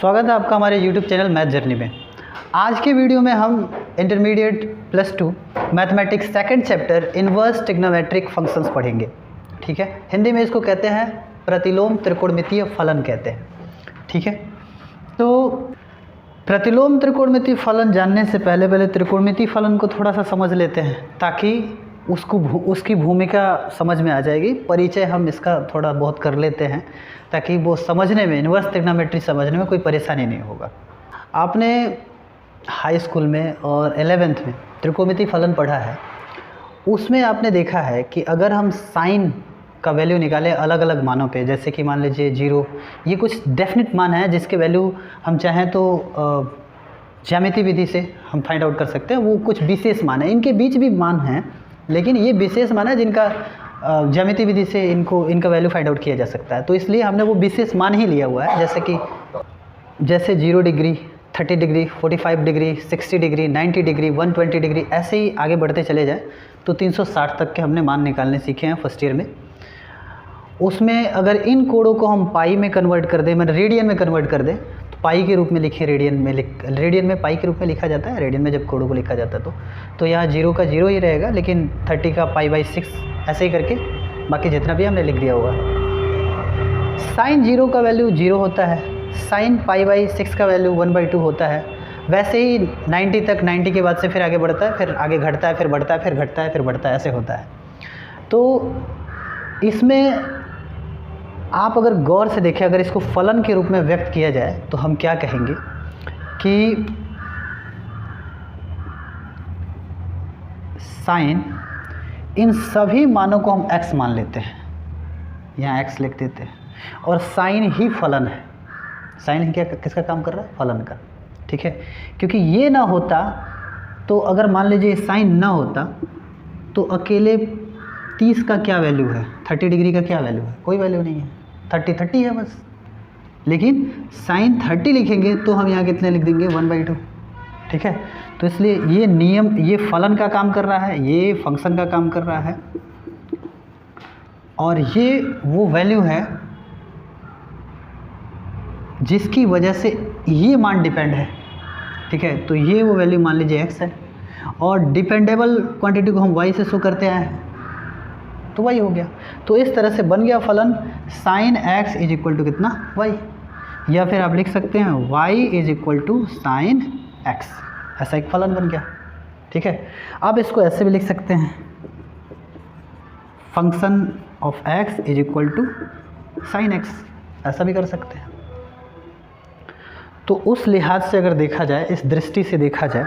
स्वागत है आपका हमारे YouTube चैनल मैथ जर्नी में। आज के वीडियो में हम intermediate +2 mathematics second chapter inverse trigonometric functions पढ़ेंगे। ठीक है, हिंदी में इसको कहते हैं प्रतिलोम त्रिकोणमितीय फलन कहते हैं। ठीक है, तो प्रतिलोम त्रिकोणमितीय फलन जानने से पहले त्रिकोणमितीय फलन को थोड़ा सा समझ लेते हैं ताकि उसकी भूमिका समझ में आ जाएगी। परिचय हम इसका थोड़ा बहुत कर लेते हैं ताकि वो समझने में, इन्वर्स ट्रिग्नोमेट्री समझने में कोई परेशानी नहीं होगा। आपने हाई स्कूल में और 11th में त्रिकोणमितीय फलन पढ़ा है, उसमें आपने देखा है कि अगर हम साइन का वैल्यू निकालें अलग अलग मानों पे, जैसे कि मान लीजिए 0, ये कुछ डेफिनेट मान है जिसके वैल्यू हम चाहें तो ज्यामिति विधि से हम फाइंड आउट कर सकते हैं। वो कुछ विशेष मान है, इनके बीच भी मान हैं, लेकिन ये विशेष मान है जिनका ज्यामिति विधि से इनका वैल्यू फाइंड आउट किया जा सकता है। तो इसलिए हमने वो विशेष मान ही लिया हुआ है, जैसे 0 degree, 30 degree, 45 degree, 60 degree, 90 degree, 120 degree, ऐसे ही आगे बढ़ते चले जाए तो 360 तक के हमने मान निकालने सीखे हैं फर्स्ट ईयर में। उसमें अगर इन कोड़ों को हम पाई में कन्वर्ट कर दें, मतलब रेडियन में कन्वर्ट कर दें, तो पाई के रूप में लिखें, रेडियन में पाई के रूप में लिखा जाता है। रेडियन में जब कोड़ों को लिखा जाता है तो यहाँ 0 का 0 ही रहेगा, लेकिन 30 का π/6 ऐसे ही करके बाकी जितना भी हमने लिख दिया हुआ है। साइन 0 का वैल्यू 0 होता है, साइन π/6 का वैल्यू 1/2 होता है। वैसे ही 90 तक, 90 के बाद से फिर आगे बढ़ता है, फिर आगे घटता है, फिर बढ़ता है, फिर घटता है, फिर बढ़ता है, ऐसे होता है। तो इसमें आप अगर गौर से देखें, अगर इसको फलन के रूप में व्यक्त किया जाए तो हम क्या कहेंगे कि साइन, इन सभी मानों को हम x मान लेते हैं, यहाँ x लिख देते हैं, और साइन ही फलन है। साइन क्या किसका काम कर रहा है? फलन का। ठीक है, क्योंकि ये ना होता तो अगर मान लीजिए साइन ना होता तो अकेले 30 का क्या वैल्यू है, 30 डिग्री का क्या वैल्यू है? कोई वैल्यू नहीं है, 30 है बस। लेकिन साइन 30 लिखेंगे तो हम यहाँ कितने लिख देंगे? 1/2। ठीक है, तो इसलिए ये नियम, ये फलन का काम कर रहा है, ये फंक्शन का काम कर रहा है, और ये वो वैल्यू है जिसकी वजह से ये मान डिपेंड है। ठीक है, तो ये वो वैल्यू मान लीजिए x है, और डिपेंडेबल क्वांटिटी को हम y से शो करते आए हैं तो y हो गया। तो इस तरह से बन गया फलन sine x is equal to कितना? y। या फिर आप लिख सकते हैं y is equal to sine x, ऐसा एक फलन बन गया। ठीक है, आप इसको ऐसे भी लिख सकते हैं, function of x is equal to sine x, ऐसा भी कर सकते हैं। तो उस लिहाज से अगर देखा जाए, इस दृष्टि से देखा जाए,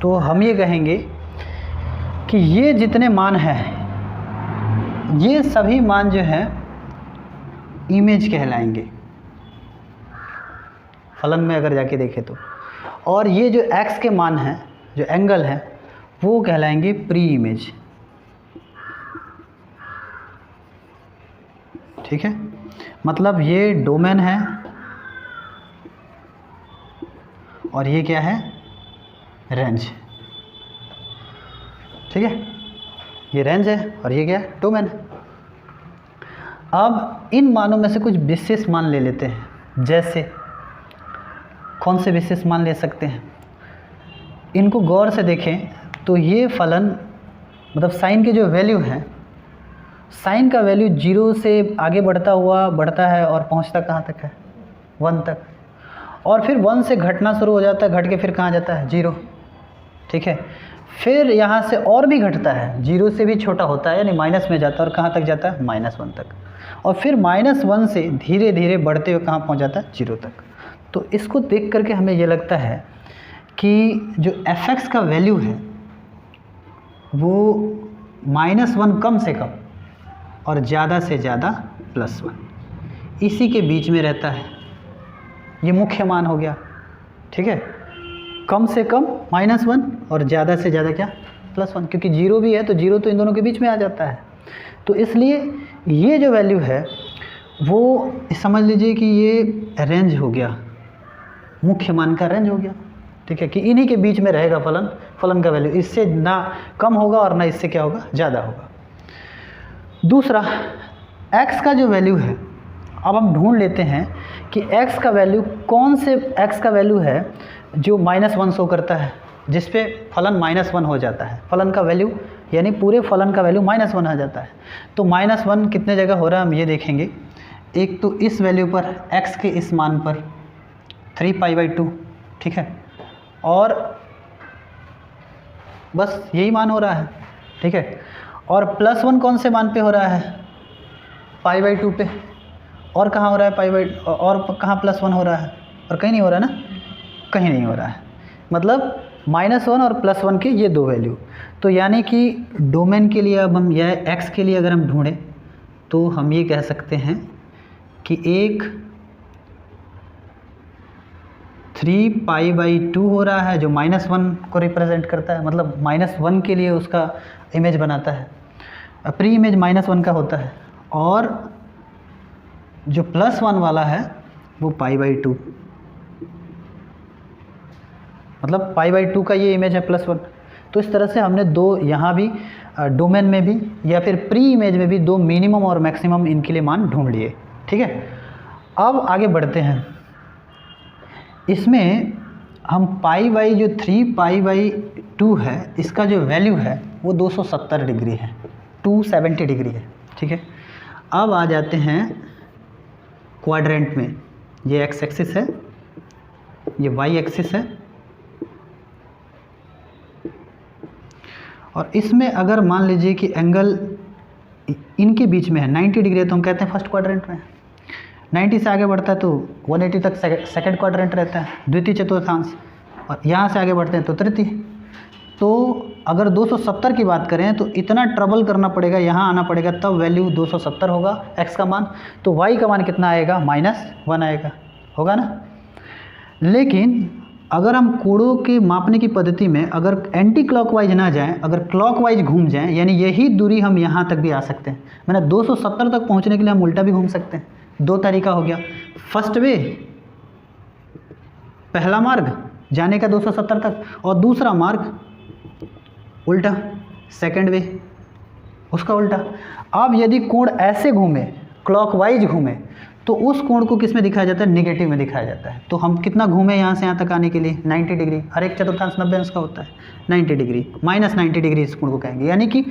तो हम ये कहेंगे कि ये जितने मान हैं, ये सभी मान जो हैं इमेज कहलाएंगे फलन में अगर जाके देखें तो। और ये जो x के मान हैं, जो एंगल हैं, वो कहलाएंगे प्री इमेज। ठीक है, मतलब ये डोमेन है और ये क्या है? रेंज। ठीक है, ये रेंज है और ये क्या है? डोमेन है। अब इन मानों में से कुछ विशेष मान ले लेते हैं। जैसे कौन से विशेष मान ले सकते हैं? इनको गौर से देखें तो ये फलन, मतलब साइन की जो वैल्यू है, साइन का वैल्यू 0 से आगे बढ़ता है और पहुंचता कहाँ तक है? 1 तक, और फिर 1 से घटना शुरू हो जाता है, घट के फिर कहाँ जाता है? 0। ठीक है, फिर यहाँ से और भी घटता है, 0 से भी छोटा होता है, यानी माइनस में जाता है, और कहाँ तक जाता है? -1 तक, और फिर -1 से धीरे धीरे बढ़ते हुए कहाँ पहुँच जाता है? 0 तक। तो इसको देख करके हमें ये लगता है कि जो f(x) का वैल्यू है वो -1 कम से कम और ज़्यादा से ज़्यादा +1, इसी के बीच में रहता है। ये मुख्य मान हो गया। ठीक है, कम से कम -1 और ज़्यादा से ज़्यादा क्या? +1, क्योंकि 0 भी है तो 0 तो इन दोनों के बीच में आ जाता है। तो इसलिए ये जो वैल्यू है वो समझ लीजिए कि ये रेंज हो गया, मुख्य मान का रेंज हो गया। ठीक है, कि इन्हीं के बीच में रहेगा फलन का वैल्यू, इससे ना कम होगा और ना इससे क्या होगा? ज़्यादा होगा। दूसरा x का जो वैल्यू है, अब हम ढूंढ लेते हैं कि x का वैल्यू कौन से x का वैल्यू है जो -1 शो करता है, जिस पे फलन -1 हो जाता है। फलन का वैल्यू यानी पूरे फलन का वैल्यू -1 आ जाता है। तो -1 कितने जगह हो रहा है हम ये देखेंगे। एक तो इस वैल्यू पर x के इस मान पर 3π/2, ठीक है, और बस यही मान हो रहा है, ठीक है। और +1 कौन से मान पे हो रहा है, π/2 पे। और कहाँ हो रहा है और कहाँ +1 हो रहा है, और कहीं नहीं हो रहा है ना, कहीं नहीं हो रहा है। मतलब -1 और +1 के ये दो वैल्यू। तो यानी कि डोमेन के लिए अब हम यह x के लिए अगर हम ढूंढें तो हम ये कह सकते हैं कि एक 3π/2 हो रहा है जो -1 को रिप्रेजेंट करता है, मतलब -1 के लिए उसका इमेज बनाता है, प्री इमेज -1 का होता है। और जो +1 वाला है वो π/2, मतलब π/2 का ये इमेज है +1। तो इस तरह से हमने दो यहाँ भी डोमेन में भी या फिर प्री इमेज में भी दो मिनिमम और मैक्सिमम इनके लिए मान ढूंढ लिए, ठीक है। अब आगे बढ़ते हैं। इसमें हम जो 3π/2 है इसका जो वैल्यू है वो 270 डिग्री है, 270 डिग्री है, ठीक है। अब आ जाते हैं क्वाड्रेंट में। ये x एक्सिस है, ये y एक्सिस है, और इसमें अगर मान लीजिए कि एंगल इनके बीच में है 90 डिग्री है तो हम कहते हैं फर्स्ट क्वाड्रेंट में। 90 से आगे बढ़ता है तो 180 तक सेकंड क्वाड्रेंट रहता है, द्वितीय चतुर्थांश, और यहाँ से आगे बढ़ते हैं तो तृतीय। तो अगर 270 की बात करें तो इतना ट्रबल करना पड़ेगा, यहाँ आना पड़ेगा, तब वैल्यू 270 होगा x का मान। तो y का मान कितना आएगा, -1 आएगा, होगा ना। लेकिन अगर हम कोणों के मापने की पद्धति में अगर एंटी क्लॉकवाइज ना जाएं, अगर क्लॉकवाइज घूम जाएं, यानी यही दूरी हम यहाँ तक भी आ सकते हैं। मैंने 270 तक पहुँचने के लिए हम उल्टा भी घूम सकते हैं। दो तरीका हो गया, फर्स्ट वे पहला मार्ग जाने का 270 तक, और दूसरा मार्ग उल्टा सेकंड वे उसका उल्टा। अब यदि कोण ऐसे घूमे, क्लॉकवाइज घूमे, तो उस कोण को किस में दिखाया जाता है, नेगेटिव में दिखाया जाता है। तो हम कितना घूमे यहाँ से यहाँ तक आने के लिए, 90 डिग्री। हर एक चतुर्थांश 90 अंश का होता है, 90 डिग्री, -90 डिग्री इस कोण को कहेंगे। यानी कि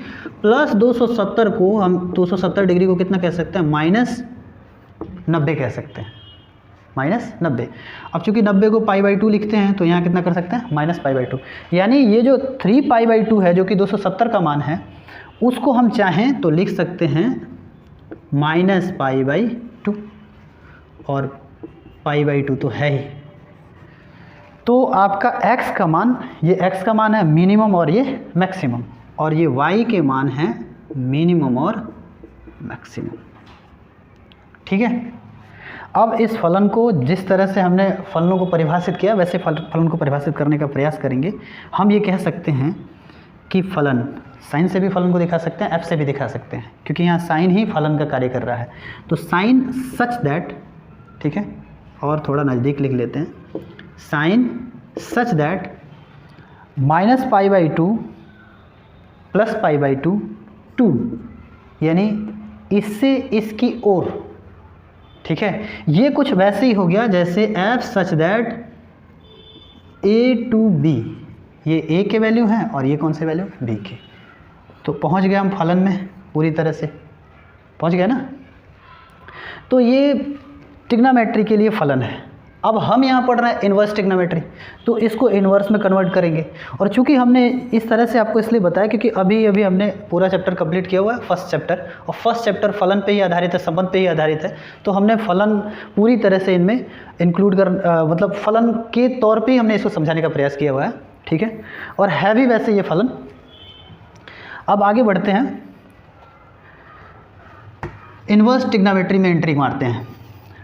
+270 को हम 270 डिग्री को कितना कह सकते हैं, -90 कह सकते हैं, -90। अब चूंकि 90 को π/2 लिखते हैं तो यहाँ कितना कर सकते हैं, -π/2। यानी ये जो 3π/2 है जो कि 270 का मान है, उसको हम चाहें तो लिख सकते हैं -π/2, और π/2 तो है ही। तो आपका x का मान, ये x का मान है मिनिमम और ये मैक्सिमम, और ये y के मान है मिनिमम और मैक्सिमम, ठीक है। अब इस फलन को जिस तरह से हमने फलनों को परिभाषित किया वैसे फलन को परिभाषित करने का प्रयास करेंगे। हम ये कह सकते हैं कि फलन साइन से भी फलन को दिखा सकते हैं, f से भी दिखा सकते हैं, क्योंकि यहाँ साइन ही फलन का कार्य कर रहा है। तो साइन सच दैट, ठीक है, और थोड़ा नज़दीक लिख लेते हैं, साइन सच दैट -π/2 +π/2 2, यानी इससे इसकी ओर, ठीक है। ये कुछ वैसे ही हो गया जैसे f such that a to b, ये a के वैल्यू हैं और ये कौन से वैल्यू, b के। तो पहुंच गए हम फलन में, पूरी तरह से पहुंच गए ना। तो ये ट्रिग्नोमेट्री के लिए फलन है। अब हम यहाँ पढ़ रहे हैं इन्वर्स ट्रिग्नोमेट्री, तो इसको इन्वर्स में कन्वर्ट करेंगे। और चूंकि हमने इस तरह से आपको इसलिए बताया क्योंकि अभी अभी हमने पूरा चैप्टर कंप्लीट किया हुआ है, फर्स्ट चैप्टर, और फर्स्ट चैप्टर फलन पे ही आधारित है, संबंध पे ही आधारित है। तो हमने फलन पूरी तरह से इनमें इंक्लूड मतलब फलन के तौर पर ही हमने इसको समझाने का प्रयास किया हुआ है, ठीक है। और है भी वैसे ये फलन। अब आगे बढ़ते हैं, इन्वर्स ट्रिग्नोमेट्री में एंट्री मारते हैं,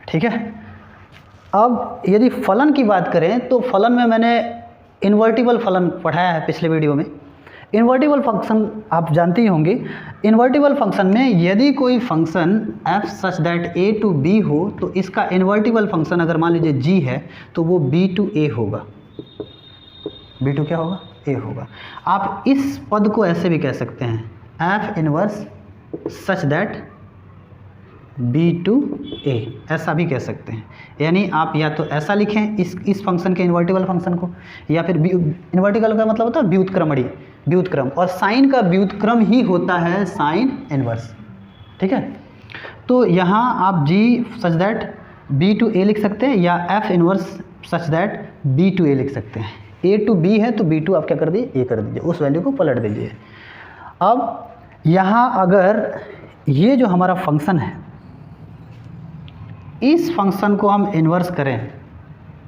ठीक है। अब यदि फलन की बात करें तो फलन में मैंने इन्वर्टिबल फलन पढ़ाया है पिछले वीडियो में। इन्वर्टिबल फंक्शन आप जानते ही होंगे। इन्वर्टिबल फंक्शन में यदि कोई function f such that a to b हो तो इसका इन्वर्टिबल फंक्शन अगर मान लीजिए g है तो वो b to a होगा। b to क्या होगा, a होगा। आप इस पद को ऐसे भी कह सकते हैं, f inverse such that b to a, ऐसा भी कह सकते हैं। यानी आप या तो ऐसा लिखें इस फंक्शन के इन्वर्टिबल फंक्शन को, या फिर इन्वर्टिबल का मतलब होता है व्युत्क्रम, और साइन का व्युत्क्रम ही होता है साइन इनवर्स। ठीक है, तो यहाँ आप g such that b to a लिख सकते हैं, या f inverse such that b to a लिख सकते हैं। a to b है तो b to आप क्या कर दीजिए, a कर दीजिए, उस वैल्यू को पलट दीजिए। अब यहाँ अगर ये जो हमारा फंक्शन है, इस फंक्शन को हम इन्वर्स करें,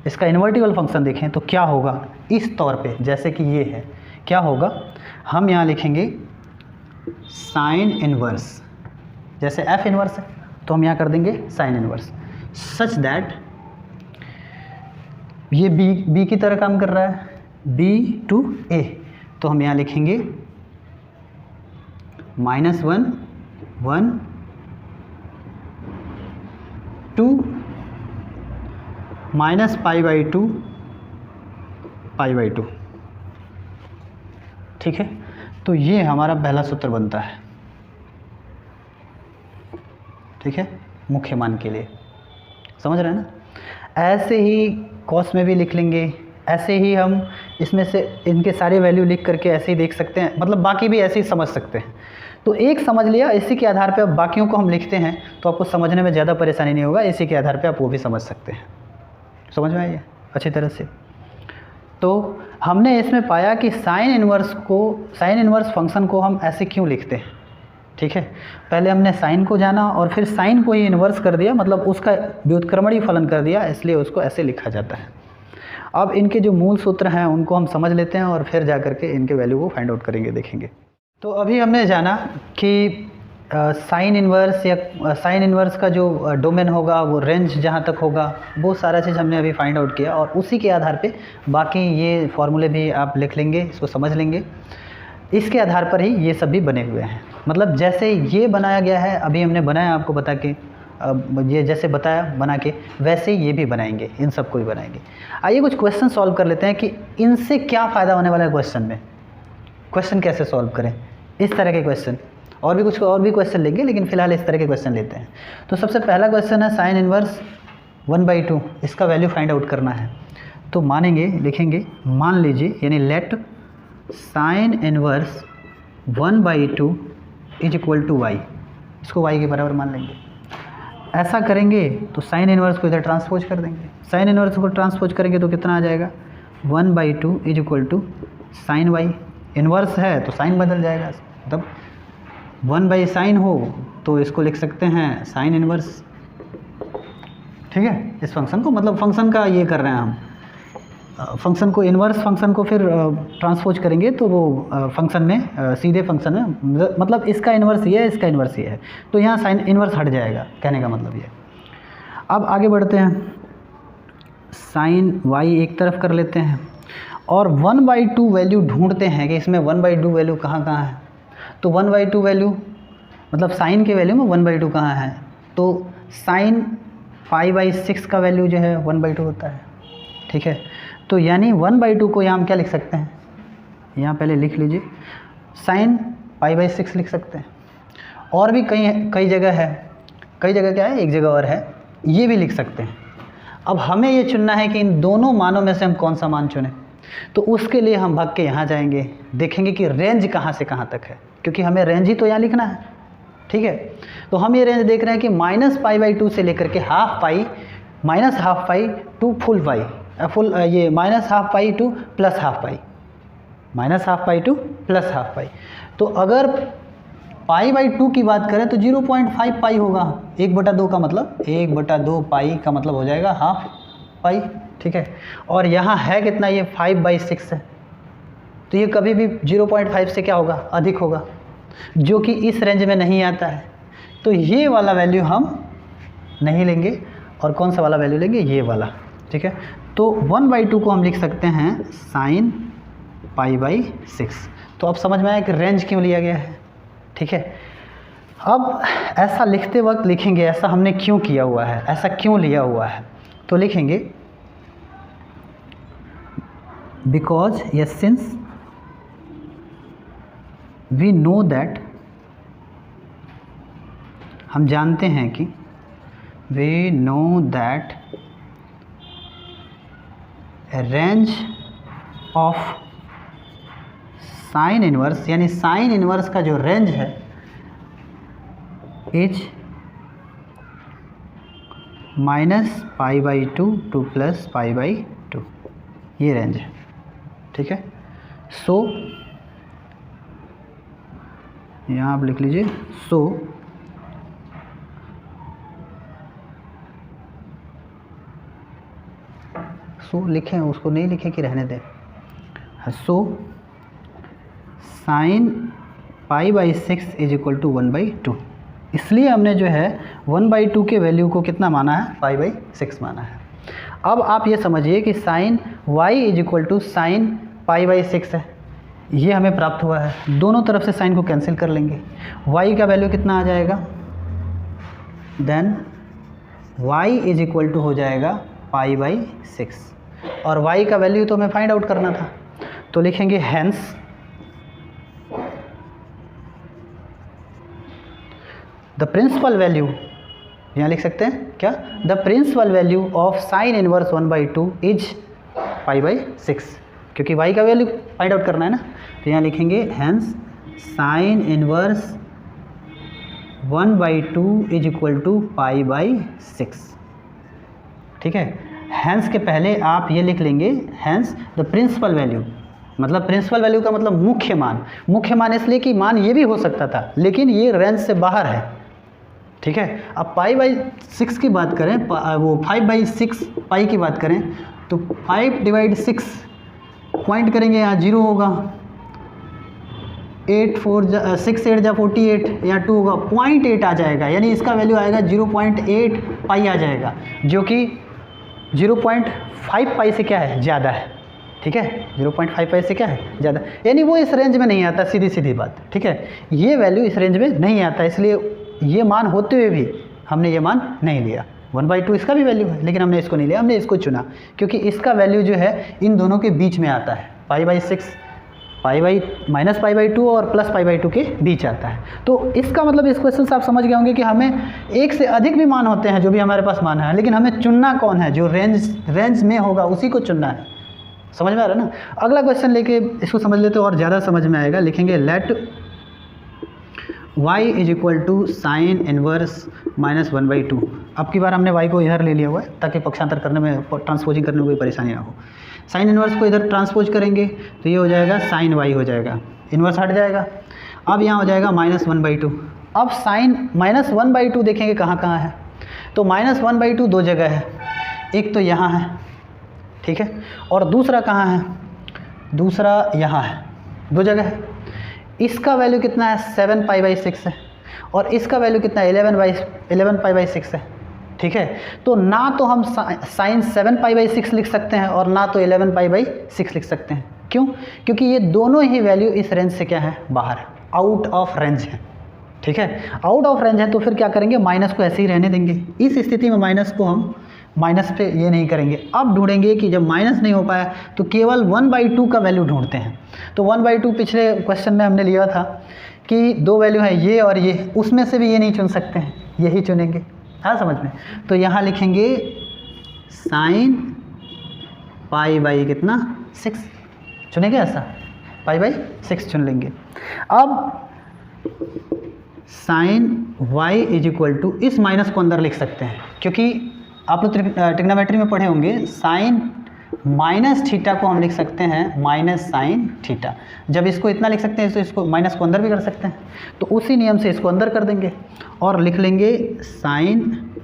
इसका इन्वर्टिबल फंक्शन देखें तो क्या होगा, इस तौर पे जैसे कि ये है, क्या होगा, हम यहाँ लिखेंगे साइन इन्वर्स, जैसे f इन्वर्स है तो हम यहाँ कर देंगे साइन इन्वर्स, सच दैट ये b की तरह काम कर रहा है, b to a, तो हम यहाँ लिखेंगे -1 1 2 -π/2 π/2। ठीक है, तो ये हमारा पहला सूत्र बनता है। ठीक है, मुख्य मान के लिए, समझ रहे हैं ना। ऐसे ही कॉस में भी लिख लेंगे, ऐसे ही हम इसमें से इनके सारे वैल्यू लिख करके ऐसे ही देख सकते हैं, मतलब बाकी भी ऐसे ही समझ सकते हैं। तो एक समझ लिया, इसी के आधार पे अब बाकियों को हम लिखते हैं तो आपको समझने में ज़्यादा परेशानी नहीं होगा, इसी के आधार पे आप वो भी समझ सकते हैं। समझ में आइए अच्छी तरह से। तो हमने इसमें पाया कि साइन इनवर्स फंक्शन को हम ऐसे क्यों लिखते हैं। ठीक है, पहले हमने साइन को जाना और फिर साइन को ही इन्वर्स कर दिया, मतलब उसका व्युत्क्रमण ही फलन कर दिया, इसलिए उसको ऐसे लिखा जाता है। अब इनके जो मूल सूत्र हैं उनको हम समझ लेते हैं और फिर जा करके इनके वैल्यू को फाइंड आउट करेंगे, देखेंगे। तो अभी हमने जाना कि साइन इन्वर्स का जो डोमेन होगा, वो रेंज जहाँ तक होगा, वो सारा चीज़ हमने अभी फाइंड आउट किया, और उसी के आधार पे बाकी ये फॉर्मूले भी आप लिख लेंगे, इसको समझ लेंगे। इसके आधार पर ही ये सब भी बने हुए हैं, मतलब जैसे ये बनाया गया है, अभी हमने बनाया आपको बता के, ये जैसे बताया बना के, वैसे ही ये भी बनाएंगे, इन सबको भी बनाएंगे। आइए कुछ क्वेश्चन सॉल्व कर लेते हैं कि इनसे क्या फ़ायदा होने वाला है क्वेश्चन में, क्वेश्चन कैसे सॉल्व करें, इस तरह के क्वेश्चन। और भी क्वेश्चन लेंगे, लेकिन फ़िलहाल इस तरह के क्वेश्चन लेते हैं। तो सबसे पहला क्वेश्चन है साइन इन्वर्स 1/2, इसका वैल्यू फाइंड आउट करना है। तो लिखेंगे, मान लीजिए, यानी let sine inverse 1/2 is equal to y, इसको y के बराबर मान लेंगे। ऐसा करेंगे तो साइन इन्वर्स को इधर ट्रांसपोज कर देंगे, साइन इन्वर्स को ट्रांसपोज करेंगे तो कितना आ जाएगा, 1/2 is equal to sine y, inverse है तो साइन बदल जाएगा, मतलब 1/sin हो तो इसको लिख सकते हैं साइन इन्वर्स। ठीक है, इस फंक्शन को, मतलब फंक्शन का ये कर रहे हैं हम, फंक्शन को इन्वर्स फंक्शन को फिर ट्रांसपोज करेंगे तो वो फंक्शन में सीधे फंक्शन में, मतलब इसका इन्वर्स ये है, इसका इन्वर्स ये है, तो यहाँ साइन इन्वर्स हट जाएगा, कहने का मतलब ये। अब आगे बढ़ते हैं, साइन y एक तरफ कर लेते हैं और 1/2 वैल्यू ढूंढते हैं कि इसमें 1/2 वैल्यू कहाँ है। तो 1/2 वैल्यू मतलब साइन के वैल्यू में 1/2 कहाँ है, तो साइन π/6 का वैल्यू जो है 1/2 होता है। ठीक है, तो यानी 1/2 को यहाँ हम क्या लिख सकते हैं, यहाँ पहले लिख लीजिए, साइन π/6 लिख सकते हैं। और भी कई जगह है, कई जगह क्या है, एक जगह और है, ये भी लिख सकते हैं। अब हमें ये चुनना है कि इन दोनों मानों में से हम कौन सा मान चुनें। तो उसके लिए हम भाग के यहाँ जाएंगे, देखेंगे कि रेंज कहाँ से कहाँ तक है, क्योंकि हमें रेंज ही तो यहाँ लिखना है। ठीक है, तो हम ये रेंज देख रहे हैं कि -π/2 से लेकर के ½ π टू फुल पाई, ये -½ π टू +½ π, -½ टू +½ π। तो अगर π/2 की बात करें तो 0.5 पाई होगा, 1/2 का मतलब 1/2 पाई का मतलब हो जाएगा ½ पाई। ठीक है, और यहाँ है कितना, ये 5/6 है, तो ये कभी भी 0.5 से क्या होगा, अधिक होगा, जो कि इस रेंज में नहीं आता है। तो ये वाला वैल्यू हम नहीं लेंगे, और कौन सा वाला वैल्यू लेंगे, ये वाला। ठीक है, तो 1/2 को हम लिख सकते हैं साइन π/6। तो अब समझ में आया कि रेंज क्यों लिया गया है। ठीक है, अब ऐसा लिखते वक्त लिखेंगे ऐसा हमने क्यों किया हुआ है, ऐसा क्यों लिया हुआ है, तो लिखेंगे because yes since we know that हम जानते हैं कि we know that range of sine inverse, यानी साइन इनवर्स का जो रेंज है इज -π/2 टू +π/2, ये रेंज है। ठीक है, सो यहाँ आप लिख लीजिए सो लिखें, उसको नहीं लिखें कि रहने दें। So sine π/6 is equal to 1/2, इसलिए हमने जो है 1/2 के वैल्यू को कितना माना है, π/6 माना है। अब आप ये समझिए कि sine y is equal to sine π/6 है, ये हमें प्राप्त हुआ है। दोनों तरफ से साइन को कैंसिल कर लेंगे, y का वैल्यू कितना आ जाएगा, then y is equal to हो जाएगा π/6, और y का वैल्यू तो हमें फाइंड आउट करना था, तो लिखेंगे हैंस द प्रिंसिपल वैल्यू, यहाँ लिख सकते हैं क्या, the principal value of sine inverse 1/2 is π/6, क्योंकि y का वैल्यू फाइंड आउट करना है ना। तो यहाँ लिखेंगे hence sine inverse 1/2 is equal to π/6। ठीक है, हैंस के पहले आप ये लिख लेंगे हैंस द प्रिंसिपल वैल्यू, मतलब प्रिंसिपल वैल्यू का मतलब मुख्य मान। मुख्य मान इसलिए कि मान ये भी हो सकता था, लेकिन ये रेंज से बाहर है। ठीक है, अब π/6 की बात करें, वो 5/6 पाई की बात करें, तो 5/6 पॉइंट करेंगे, यहाँ 0 होगा, 6 8 जा 48, यहाँ 2 होगा, 0.8 आ जाएगा, यानी इसका वैल्यू आएगा 0.8 पाई आ जाएगा, जो कि 0.5 पाई से क्या है, ज़्यादा है। ठीक है, 0.5 पाई से क्या है, ज़्यादा, यानी वो इस रेंज में नहीं आता, सीधी सीधी बात। ठीक है, ये वैल्यू इस रेंज में नहीं आता, इसलिए ये मान होते हुए भी हमने ये मान नहीं लिया। 1/2 इसका भी वैल्यू है, लेकिन हमने इसको नहीं लिया, हमने इसको चुना क्योंकि इसका वैल्यू जो है इन दोनों के बीच में आता है, π/6 -π/2 और +π/2 के बीच आता है। तो इसका मतलब इस क्वेश्चन से आप समझ गए होंगे कि हमें एक से अधिक भी मान होते हैं, जो भी हमारे पास मान है, लेकिन हमें चुनना कौन है, जो रेंज में होगा उसी को चुनना है। समझ में आ रहा है ना। अगला क्वेश्चन लेके इसको समझ लेते और ज़्यादा समझ में आएगा। लिखेंगे let y is equal to sine inverse -1/2। अब की बार हमने y को इधर ले लिया हुआ है ताकि पक्षांतर करने में, ट्रांसपोजिंग करने में कोई परेशानी ना हो। साइन इनवर्स को इधर ट्रांसपोज करेंगे तो ये हो जाएगा साइन y हो जाएगा, इनवर्स हट जाएगा। अब यहाँ हो जाएगा -1/2। अब साइन -1/2 देखेंगे कहाँ कहाँ है, तो -1/2 दो जगह है, एक तो यहाँ है, ठीक है, और दूसरा कहाँ है, दूसरा यहाँ है, दो जगह है। इसका वैल्यू कितना है, 7π/6 है, और इसका वैल्यू कितना है, 11π/6 है। ठीक है, तो ना तो हम साइन 7π/6 लिख सकते हैं और ना तो 11π/6 लिख सकते हैं। क्यों? क्योंकि ये दोनों ही वैल्यू इस रेंज से क्या है, बाहर है, आउट ऑफ रेंज है। ठीक है, आउट ऑफ रेंज है तो फिर क्या करेंगे, माइनस को ऐसे ही रहने देंगे। इस स्थिति में माइनस को हम माइनस पे ये नहीं करेंगे। अब ढूंढेंगे कि जब माइनस नहीं हो पाया तो केवल 1/2 का वैल्यू ढूंढते हैं। तो 1/2 पिछले क्वेश्चन में हमने लिया था कि दो वैल्यू है ये और ये, उसमें से भी ये नहीं चुन सकते हैं, यही चुनेंगे। हाँ समझ में। तो यहाँ लिखेंगे साइन π/, कितना, 6 चुनेंगे, ऐसा π/6 चुन लेंगे। अब sine y is equal to, इस माइनस को अंदर लिख सकते हैं क्योंकि आप लोग ट्रिग्नोमेट्री में पढ़े होंगे, साइन माइनस थीटा को हम लिख सकते हैं माइनस साइन थीटा। जब इसको इतना लिख सकते हैं तो इसको माइनस को अंदर भी कर सकते हैं, तो उसी नियम से इसको अंदर कर देंगे और लिख लेंगे साइन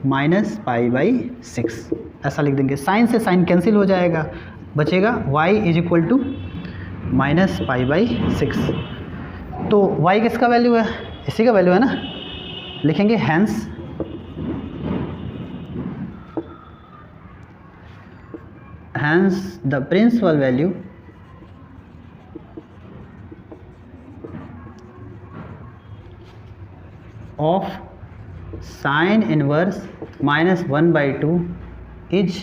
-π/6, ऐसा लिख देंगे। साइन से साइन कैंसिल हो जाएगा, बचेगा y इज इक्वल टू -π/6। तो y किसका वैल्यू है, इसी का वैल्यू है ना। लिखेंगे hence the principal value of sin inverse -1/2 is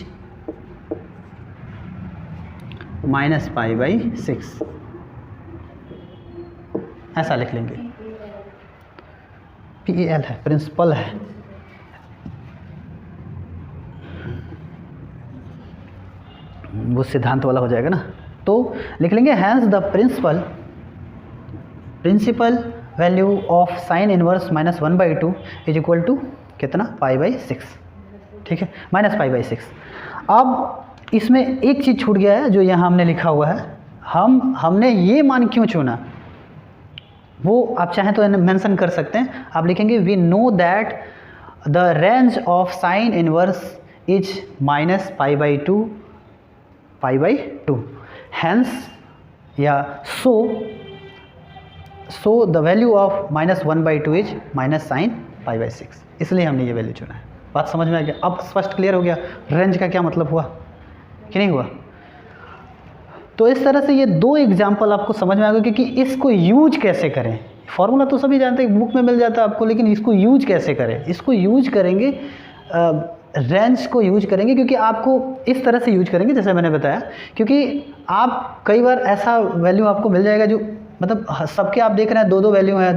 -π/6, ऐसा लिख लेंगे। PAL है, प्रिंसिपल है। वो सिद्धांत वाला हो जाएगा ना, तो लिख लेंगे hence the principal value of sine inverse -1/2 is equal to कितना, π/6, ठीक है, -π/6। अब इसमें एक चीज़ छूट गया है जो यहाँ हमने लिखा हुआ है, हमने ये मान क्यों चुना, वो आप चाहें तो मेंशन कर सकते हैं। आप लिखेंगे we know that the range of sine inverse is -π/2 hence या so the value of -1/2 is -sin π/6, इसलिए हमने ये वैल्यू चुना है। बात समझ में आ गया? अब स्पष्ट क्लियर हो गया रेंज का क्या मतलब हुआ कि नहीं हुआ? तो इस तरह से ये दो एग्जाम्पल आपको समझ में आ गया, क्योंकि इसको यूज कैसे करें, फॉर्मूला तो सभी जानते हैं, बुक में मिल जाता है आपको, लेकिन इसको यूज कैसे करें, इसको यूज करेंगे, रेंज को यूज करेंगे, क्योंकि आपको इस तरह से यूज करेंगे जैसे मैंने बताया, क्योंकि आप कई बार ऐसा वैल्यू आपको मिल जाएगा जो मतलब सबके आप देख रहे हैं दो वैल्यू हैं,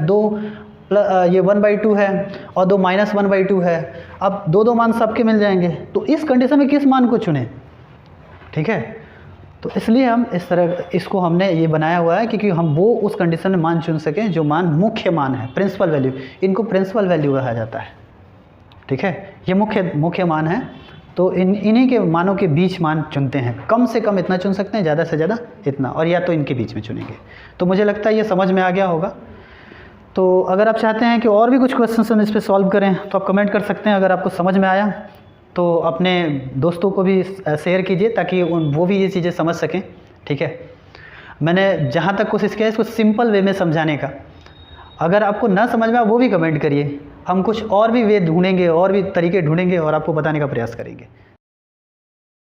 ये 1/2 है और दो -1/2 है, अब दो मान सबके मिल जाएंगे, तो इस कंडीशन में किस मान को चुने, ठीक है? तो इसलिए हम इस तरह इसको हमने ये बनाया हुआ है, क्योंकि हम वो उस कंडीशन में मान चुन सकें जो मान मुख्य मान है, प्रिंसिपल वैल्यू, इनको प्रिंसिपल वैल्यू कहा जाता है, ठीक है? ये मुख्य मान है, तो इन्हीं के मानों के बीच मान चुनते हैं, कम से कम इतना चुन सकते हैं, ज़्यादा से ज़्यादा इतना, और या तो इनके बीच में चुनेंगे। तो मुझे लगता है ये समझ में आ गया होगा। तो अगर आप चाहते हैं कि और भी कुछ क्वेश्चन हम इस पर सॉल्व करें तो आप कमेंट कर सकते हैं। अगर आपको समझ में आया तो अपने दोस्तों को भी शेयर कीजिए ताकि वो भी ये चीज़ें समझ सकें, ठीक है? मैंने जहाँ तक कोशिश किया इसको सिंपल वे में समझाने का। अगर आपको ना समझ में आए वो भी कमेंट करिए, हम कुछ और भी वे ढूंढेंगे और भी तरीके ढूंढेंगे और आपको बताने का प्रयास करेंगे।